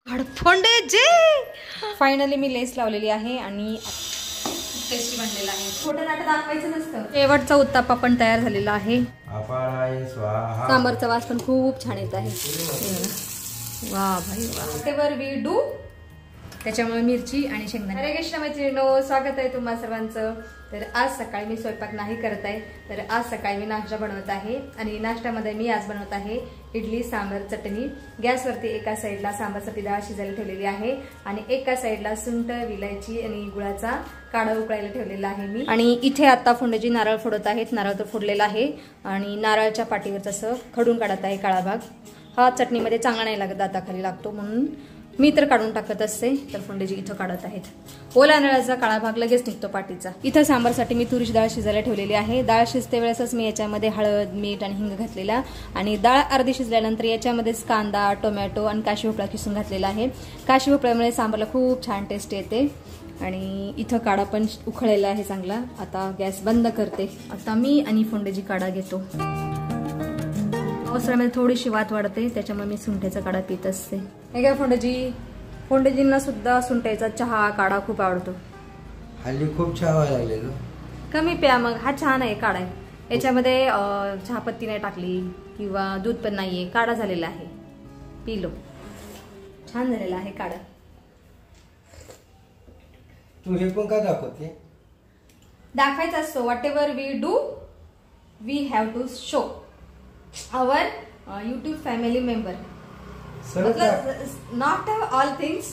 हडफोंडे जे फायनली मी लेस लावलेली आहे आणि टेस्टी बनलेला आहे. छोटं नाटक दाखवायचं नसतं. शेवटचा उत्तापा पण तयार झालेला आहे. सांबारचा वास पण खूप छान येत आहे. वा भाई वा. तेवर वी डू त्याच्यामुळे मिरची आणि शेंगदाणे. हरे कृष्ण मैत्रिणींनो, स्वागत आहे तुम्हा सर्वांचं. तर आज सकाळी मी स्वयंपाक नाही करत आहे, तर आज सकाळी मी नाश्ता बनवत आहे आणि नाश्त्यामध्ये मी आज बनवत आहे इडली, सांबार, चटणी. गॅसवरती एका साईडला सांबारसाठी डाळ शिजायला ठेवलेली आहे आणि एका साईडला सुंठ, विलायची आणि गुळाचा काढा उकळायला ठेवलेला आहे मी. आणि इथे आता फोंड्याची नारळ फोडत आहेत. नारळ तर फोडलेला आहे आणि नारळाच्या पाठीवरच असं खडून काढत आहे काळा भाग. हा चटणीमध्ये चांगला नाही लागत, दाताखाली लागतो, म्हणून मी तर काढून टाकत असते. तर फोंडेजी इथं काढत आहेत. ओला नारळाचा काळा भाग लगेच निघतो पाठीचा. इथं सांबारसाठी मी तुरीची डाळ शिजायला ठेवलेली आहे. डाळ शिजते वेळेसच मी याच्यामध्ये हळद, मीठ आणि हिंग घातलेला आणि डाळ अर्धी शिजल्यानंतर याच्यामध्येच कांदा, टोमॅटो आणि काशी भोपळा किसून घातलेला आहे. काशी भोपळ्यामुळे सांबारला खूप छान टेस्ट येते. आणि इथं काढा पण उखळलेला आहे चांगला. आता गॅस बंद करते. आता मी आणि फोंडेजी काढा घेतो. पावसाळ्यामध्ये थोडीशी वात वाढते, त्याच्यामुळे मी सुंठ्याचा काढा पित असते. हे काय फोंडेजींना सुद्धा सुंठ्याचा चहा काढा खूप आवडतो. हल्ली खूप चहा व्हायला लागले. कमी प्या मग, हा छान आहे काढा आहे. याच्यामध्ये चहापत्ती नाही टाकली किंवा दूध पण नाहीये, काढा झालेला आहे. पी लो, छान झालेला आहे काढा. तू हे पण का दाखवते? दाखवायचा असतो. Whatever we do we have to show our YouTube family member. Not all things.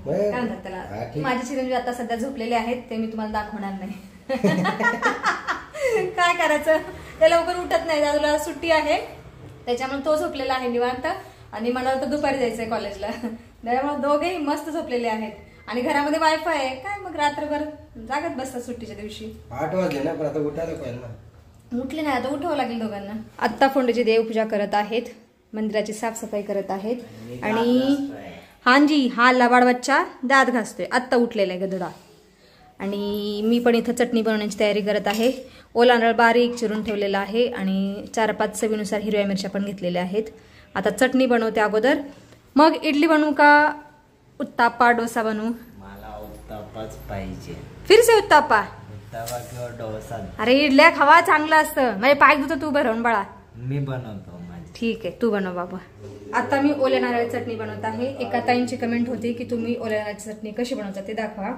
काय म्हणतात त्याला? माझे चिरंजीव आता सध्या झोपलेले आहेत, ते मी तुम्हाला दाखवणार नाही. काय करायचं, ते लवकर उठत नाही. दादूला सुट्टी आहे, त्याच्यामुळे तो झोपलेला आहे निवांत आणि मला तर दुपारी जायचंय कॉलेजला. त्यामुळे दोघेही मस्त झोपलेले आहेत आणि घरामध्ये वायफाय आहे. काय मग रात्रभर जागत बसतात सुट्टीच्या दिवशी. 8 वाजले ना, पण आता उठायला पाहिजे ना. उठले नाही, आता उठावं लागेल दोघांना. आत्ता फोंडेजी देवपूजा करत आहेत, मंदिराची साफसफाई करत आहेत आणि हांजी हा लबाड बच्चा दात घासतोय. आत्ता उठलेला आहे गधडा. आणि मी पण इथं चटणी बनवण्याची तयारी करत आहे. ओला नारळ बारीक चिरून ठेवलेला आहे आणि 4-5 चवीनुसार हिरव्या मिरच्या पण घेतलेल्या आहेत. आता चटणी बनवते अगोदर, मग इडली बनवू का उत्तापा, डोसा बनवू? मला उत्तापाच पाहिजे. फिर से उत्तापा? डोसा. अरे इडल्या खावा, चांगलं असतं. माझे पाय दुखत, तू बनवून बाळा. मी बनवतो. ठीक आहे, तू बनव बाबा. आता मी ओल्या नारळाची चटणी बनवत आहे. एका ताईंची कमेंट होती की तुम्ही ओल्या नारळाची चटणी कशी बनवता ते दाखवा,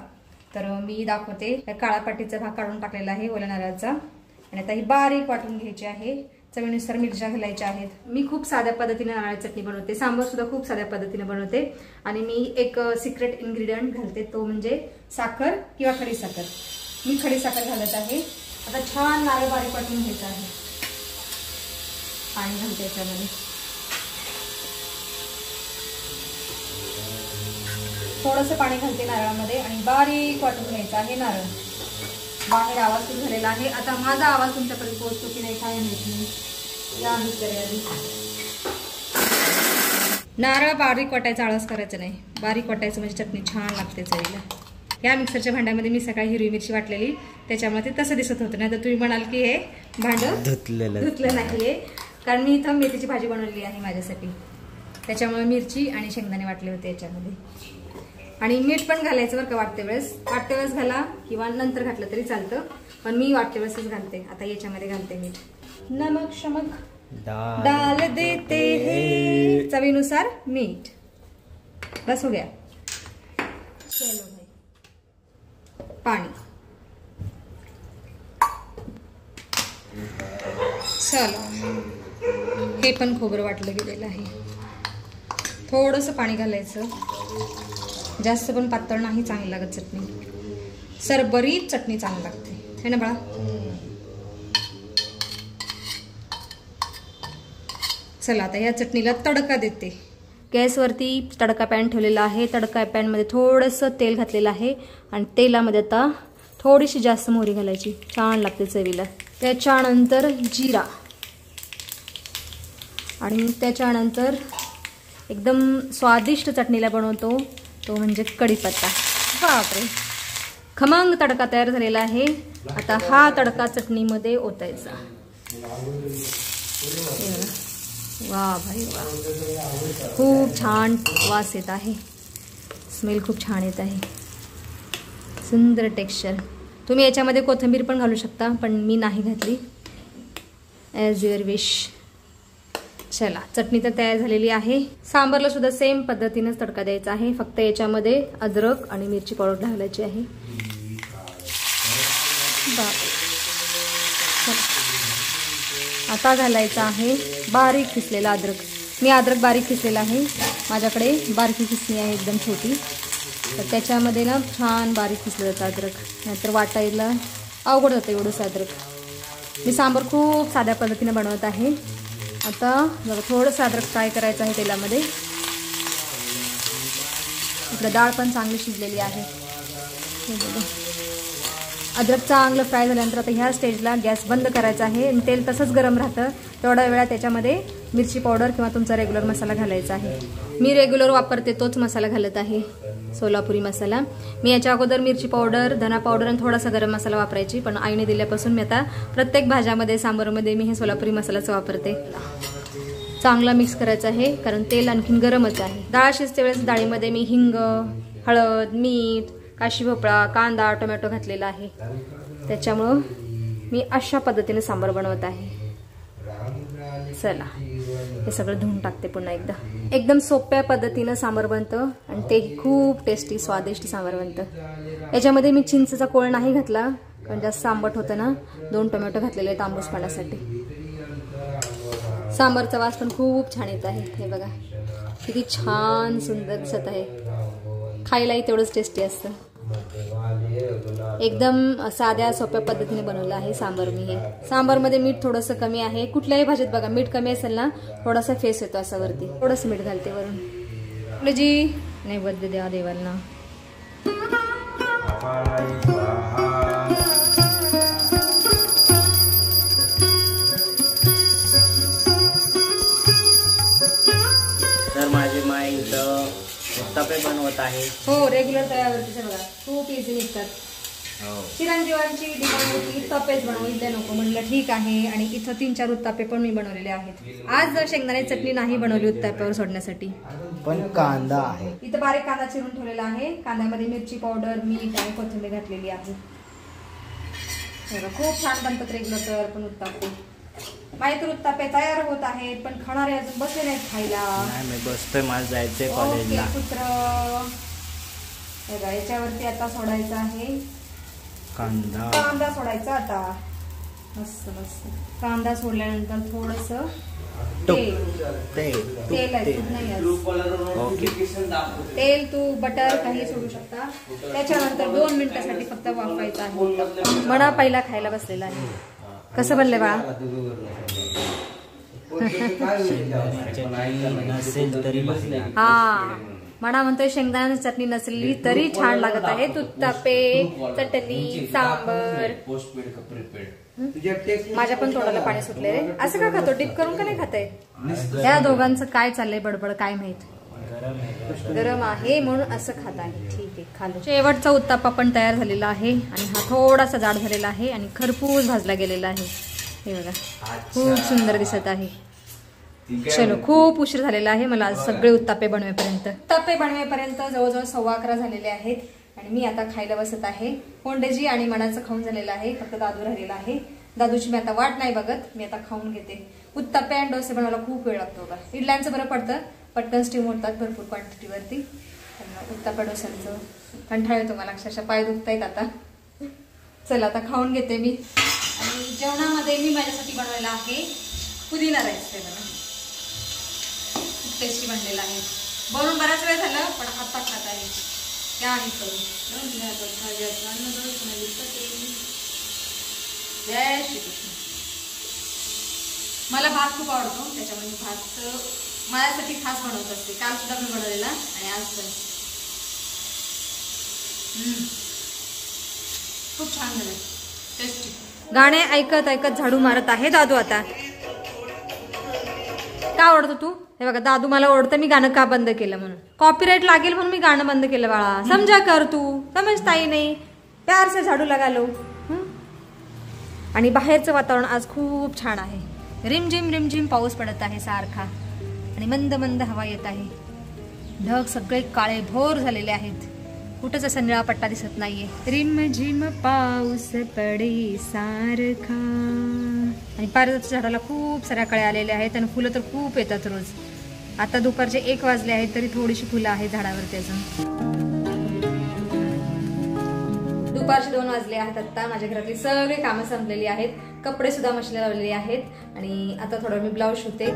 तर मी दाखवते. काळा पाटीचा भाग काढून टाकलेला आहे ओल्या नारळाचा आणि आता ही बारीक वाटून घ्यायची आहे. चवीनुसार मिरच्या घालायच्या आहेत. मी खूप साध्या पद्धतीने नारळाची चटणी बनवते. सांबार सुद्धा खूप साध्या पद्धतीने बनवते आणि मी एक सिक्रेट इन्ग्रेडियंट घालते, तो म्हणजे साखर किंवा खडी साखर. मी खडी साखर घालत आहे. आता छान नारळ बारीक वाटून घ्यायचा आहे. पाणी घालते याच्यामध्ये. थोडंसं पाणी घालते नारळामध्ये आणि बारीक वाटून घ्यायचं आहे नारळ. बाहेर आवाज सुरू झालेला आहे. आता माझा आवाज तुमच्यापर्यंत पोहोचतो की नाही काय माहित नाही. या नारळ बारीक वाटायचा आळस करायचं नाही. बारीक वाटायचं म्हणजे चटणी छान लागते चवीला. या मिक्सरच्या भांड्यामध्ये मी सकाळी हिरवी मिरची वाटलेली, त्याच्यामुळे ते तसं दिसत होतं. नाही तर तुम्ही म्हणाल की हे भांडं धुतलं नाहीये, कारण मी इथं मेथीची भाजी बनवलेली आहे माझ्यासाठी, त्याच्यामुळे मिरची आणि शेंगदाणे वाटले होते याच्यामध्ये. आणि मीठ पण घालायचं बरं का वाटते वेळेस घाला किंवा नंतर घातलं तरी चालतं, पण मी वाटते वेळेसच घालते. आता याच्यामध्ये घालते मीठ. नमक शमक डाल देते हे, चवीनुसार मीठ. बस हो गया. चलो भाई, पाणी. चलो, हे पण खोबरं वाटलं गेलेलं आहे. थोडंसं पाणी घालायचं, जास्त पण पातळ नाही, चांगली लागत चटणी. सरबरीत चटणी चांगली लागते है ना बाळा. चला आता या चटणीला तडका देते. गॅसवरती तडका पॅन ठेवलेला आहे. तडका पॅनमध्ये थोडंसं तेल घातलेलं आहे आणि तेलामध्ये आता थोडीशी जास्त मोहरी घालायची, छान लागते चवीला. त्याच्यानंतर जिरा आणि त्याच्यानंतर एकदम स्वादिष्ट चटणीला बनवतो तो म्हणजे कढीपत्ता. बापरे, खमंग तडका तयार झालेला आहे. आता हा तडका चटणीमध्ये ओतायचा. वा भाई वा, खूप छान वास येत आहे, स्मेल खूप छान येत आहे, सुंदर टेक्स्चर. तुम्ही याच्यामध्ये कोथिंबीर पण घालू शकता, पण मी नाही घातली, ॲज युअर विश. चला, चटणी तर तयार झालेली आहे. सांबरला सुद्धा सेम पद्धतीनेच तडका द्यायचा आहे, फक्त याच्यामध्ये अद्रक आणि मिरची पावडर घालायची आहे. आता घालायचा आहे बारीक किसलेला अद्रक. मी अद्रक बारीक किसलेला आहे, माझ्याकडे बारकी किसणी आहे एकदम छोटी, तर त्याच्यामध्ये ना छान बारीक किसलं जातं अद्रक, नाहीतर वाटायला अवघड होतं एवढंच अद्रक. मी सांबर खूप साध्या पद्धतीने बनवत आहे. आता जरा थोडंसं अद्रक फ्राय करायचं आहे तेलामध्ये. इकडे डाळ पण चांगली शिजलेली आहे. अद्रक चांगलं फ्राय झाल्यानंतर आता ह्या स्टेजला गॅस बंद करायचा आहे आणि तेल तसंच गरम राहतं. तेवढ्या वेळात त्याच्यामध्ये मिरची पावडर किंवा तुमचा रेग्युलर मसाला घालायचा आहे. मी रेग्युलर वापरते तोच मसाला घालत आहे, सोलापुरी मसाला. मी याच्या अगोदर मिरची पावडर, धना पावडर आणि थोडासा गरम मसाला वापरायची, पण आईने दिल्यापासून मी आता प्रत्येक भाज्यामध्ये, सांबारमध्ये मी हे सोलापुरी मसालाच वापरते. चांगला मिक्स करायचा आहे, कारण तेल आणखीन गरमच आहे. डाळ शिजते वेळेस डाळीमध्ये मी हिंग, हळद, मीठ, काशी भोपळा, कांदा, टोमॅटो घातलेला आहे. त्याच्यामुळं मी अशा पद्धतीने सांबार बनवत आहे. चला, हे सगळं धुवून टाकते पुन्हा एकदा. एकदम सोप्या पद्धतीनं सांबार बनतं आणि ते खूप टेस्टी स्वादिष्ट सांबार बनतं. याच्यामध्ये मी चिंचेचा कोळ नाही घातला, कारण जास्त आंबट होतं ना. 2 टोमॅटो घातलेले आहेत आंबूसपणासाठी. सांबारचा वास पण खूप छान येत आहे. हे बघा किती छान सुंदर दिसत आहे, खायलाही तेवढंच टेस्टी असतं. एकदम साध्या सोप्या पद्धतीने बनवलं आहे सांबार. मी हे सांबारमध्ये मीठ थोडंसं कमी आहे. कुठल्याही भाजीत बघा मीठ कमी असेल ना, थोडासा फेस येतो असं वरती, थोडंसं मीठ घालते वरून. आपलं जी नैवेद्य द्या देवांना. तर माझी माई इथं उत्तापे बनवत आहे. हो, रेग्युलर तव्यावरतीच बघा, खूप इझी निघतात. चिरंजीवांची डिमांड होती उत्तापेच बनवू, इथे नको, म्हणलं ठीक आहे. आणि इथं 3-4 उत्तापे पण मी बनवलेले आहेत. आज शेंगदाणे चटणी नाही बनवली उत्ताप्यावर सोडण्यासाठी, पण कांदा आहे. इथं बारीक कांदा चिरून ठेवलेला आहे. कांद्यामध्ये मिरची पावडर, मीठ आणि कोथिंबीर घातलेली आहे. खूप छान बनतात रेग्युलर तव्यावर पण उत्तापे. माहिती तर उत्तापे तयार होत आहेत, पण खाणारे अजून बसले नाहीत खायला. मी बसतोय, मला जायचंय कॉलेजला. पुत्र, याच्यावरती आता सोडायचं आहे कांदा सोडायचा. आता मस्त मस्त कांदा सोडल्यानंतर थोडस तेल, तूप, बटर काही सोडू शकता. त्याच्यानंतर 2 मिनिटासाठी फक्त वाफवायचं आहे. मडा पहिला खायला बसलेला आहे. कसं बनले बाळा? हा, म्हणा म्हणतोय शेंगदाण्याची चटणी नसली तरी छान लागत आहे. उत्तापे, चटणी, सांबर. माझ्या पण तोंडाला पाणी सुटले रे. असं का खातो? डिप करून का नाही खाताय? या दोघांचं काय चाललंय बडबड काय माहित. गरम आहे म्हणून असं खात आहे. ठीक आहे, खालो. शेवटचा उत्तापा पण तयार झालेला आहे आणि हा थोडासा जाड झालेला आहे आणि खरपूस भाजला गेलेला आहे. हे बघा, खूप सुंदर दिसत आहे. चलो, खूप उशीर झालेला आहे मला आज सगळे उत्तापे बनवेपर्यंत. जवळजवळ 11:15 झालेले आहेत आणि मी आता खायला बसत आहे. कोंडेजी आणि मनाचं खाऊन झालेलं आहे, फक्त दादू राहिलेला आहे. दादूची मी आता वाट नाही बघत, मी आता खाऊन घेते. उत्तापे आणि डोसे बनवायला खूप वेळ लागतो बघा. इडल्यांचं बरं पडतं, पटकन स्टीम होतात भरपूर क्वांटिटीवरती. उत्तापा डोस्यांचं कंटाळ येतो मला, अक्षरशः पाय दुखतायत आता. चला, आता खाऊन घेते मी. आणि जेवणामध्ये मी माझ्यासाठी बनवायला आहे पुदिना राईस. ते बघा खूप टेस्टी बनलेला आहे. बनवून बराच वेळ झाला, पण आता खात आहे. त्या आणि करू जय श्रीकृष्ण. मला भात खूप आवडतो, त्याच्यामुळे भात माझ्यासाठी खास बनवत असते. काल सुद्धा मी बनवलेला आणि आज पण खूप छान झालं, टेस्टी. गाणे ऐकत ऐकत झाडू मारत आहे दादू. आता का ओरडतो तू? हे बघा, दादू मला ओरडतं मी गाणं का बंद केलं म्हणून. कॉपीराइट लागेल म्हणून मी गाणं बंद केलं. बाळा समजा कर, तू समजताही नाही. प्यार से झाडू लगा लो. आणि बाहेरचं वातावरण आज खूप छान आहे. रिमझिम पाऊस पडत आहे सारखा आणि मंद मंद हवा येत आहे. ढग सगळे काळे भोर झालेले आहेत. कुठंच असा निळा पट्टा दिसत नाहीये. रिमझिम पाऊस पडे सारखा. आणि पारिजातच्या झाडाला खूप साऱ्या कळ्या आलेल्या आहेत आणि फुलं तर खूप येतात रोज. आता दुपारचे 1 वाजले आहेत तरी थोडीशी फुलं आहेत झाडावरती अजून. दुपारचे 2 वाजले आहेत. आता माझ्या घरातली सगळी कामं संपलेली आहेत. कपडे सुद्धा मशीनला लावलेले आहेत आणि आता थोडं मी ब्लाऊज शिवते.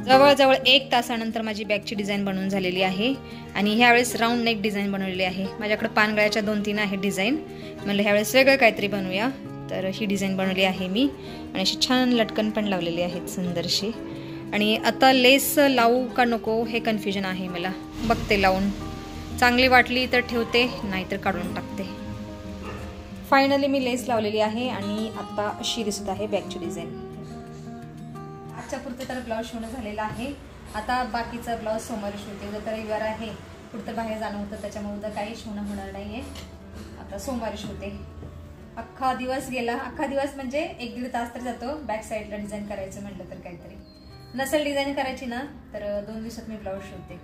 जवळजवळ 1 तासानंतर माझी बॅगची डिझाईन बनवून झालेली आहे आणि ह्यावेळेस राऊंड नेक डिझाईन बनवलेली आहे. माझ्याकडे पानगळ्याच्या 2-3 आहेत डिझाईन. म्हणलं ह्यावेळेस वेगळं काहीतरी बनवूया, तर ही डिझाईन बनवली आहे मी आणि अशी छान लटकन पण लावलेली आहेत सुंदरशी. आणि आता लेस लावू का नको हे कन्फ्युजन आहे मला. बघते लावून, चांगली वाटली तर ठेवते, नाहीतर काढून टाकते. फायनली मी लेस लावलेली आहे आणि आता अशी दिसत आहे बॅगची डिझाईन. आजच्या पुरते तर ब्लाऊज शिवणं झालेला आहे. आता बाकीचा ब्लाऊज सोमवारी शिवते. जर तर रविवार आहे, कुठं बाहेर जाणं होतं त्याच्यामुळे तर काही शिवणं होणार नाहीये. आता सोमवारी शिवते. अख्खा दिवस गेला. अख्खा दिवस म्हणजे 1-1.5 तास तर जातो बॅक साईडला डिझाईन करायचं म्हटलं तर. काहीतरी नसेल डिझाईन करायची ना तर 2 दिवसात मी ब्लाऊज शिवते,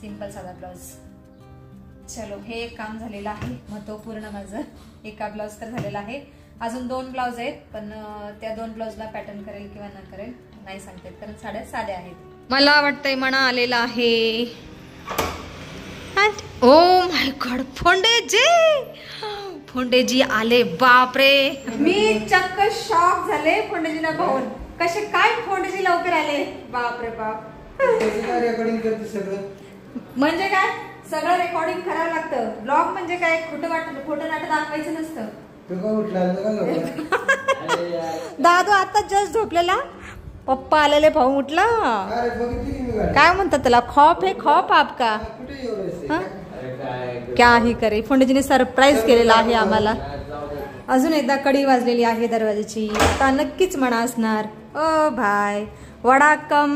सिंपल साधा ब्लाऊज. चलो, हे एक काम झालेलं आहे महत्वपूर्ण माझं. एका ब्लाऊज तर झालेला आहे. अजून 2 ब्लाऊज आहेत, पण त्या 2 ब्लाऊजला पॅटर्न करेल किंवा न करेल नाही सांगते, कारण साड्या साध्या आहेत. मला वाटतंय मना आलेला आहे. ओ माय गॉड, फोंडेजी आले. बापरे, मी चक्क शॉक झाले फोंडेजीला पाहून. कसे काय फोंडेजी लवकर आले, बापरे बाप. रेकॉर्डिंग करते सगळं म्हणजे काय, सगळं रेकॉर्डिंग करावं लागतं. ब्लॉग म्हणजे काय खोटं नाटक दाखवायचं नसतं. दादू आता जस्ट झोपलेला, पप्पा आलेले, भाऊ उठला. काय म्हणतात त्याला, खौफ है खौफ आपका. क्या ही करे, फोंडेजीने सरप्राईज केलेला आहे आम्हाला. अजून एकदा कडी वाजलेली आहे दरवाजाची. आता नक्कीच म्हणा असणार, ओ भाई वडाकम.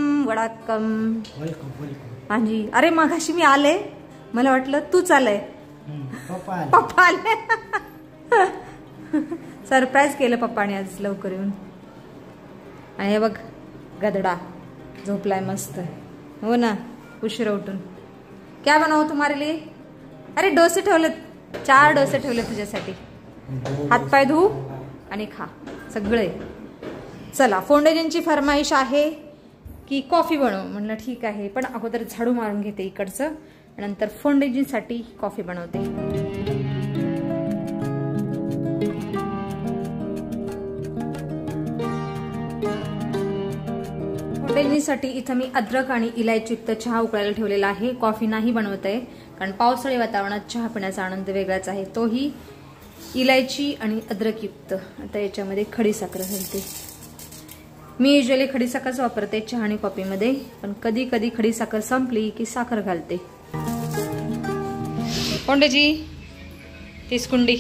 हांजी. अरे मगाशी मी आले, मला वाटलं तूच आलंय. पप्पा आले. सरप्राईज केलं पप्पाने आज लवकर येऊन. आणि हे बघ गदडा झोपलाय मस्त. हो ना, उशिरा उठून. क्या बनावं तुम्हारे लिए. अरे डोसे ठेवलेत, 4 डोसे ठेवले तुझ्यासाठी. हातपाय धू आणि खा सगळे. चला, फोंडेजींची फरमाईश आहे की कॉफी बनव. म्हणलं ठीक आहे, पण अगोदर झाडू मारून घेते इकडचं, नंतर फोंडेजींसाठी कॉफी बनवते. फोंडेजींसाठी इथं मी अद्रक आणि इलायचीयुक्त चहा उकळायला ठेवलेला आहे. कॉफी नाही बनवत आहे, कारण पावसाळी वातावरणात चहा पिण्याचा आनंद वेगळाच आहे, तोही इलायची आणि अद्रकयुक्त. आता याच्यामध्ये खडीसाखर घालते. मी युजली खडीसाखरच वापरते चहा आणि कॉफीमध्ये, पण कधी कधी खडीसाखर संपली की साखर घालते. फोंडेजी, तीच कुंडी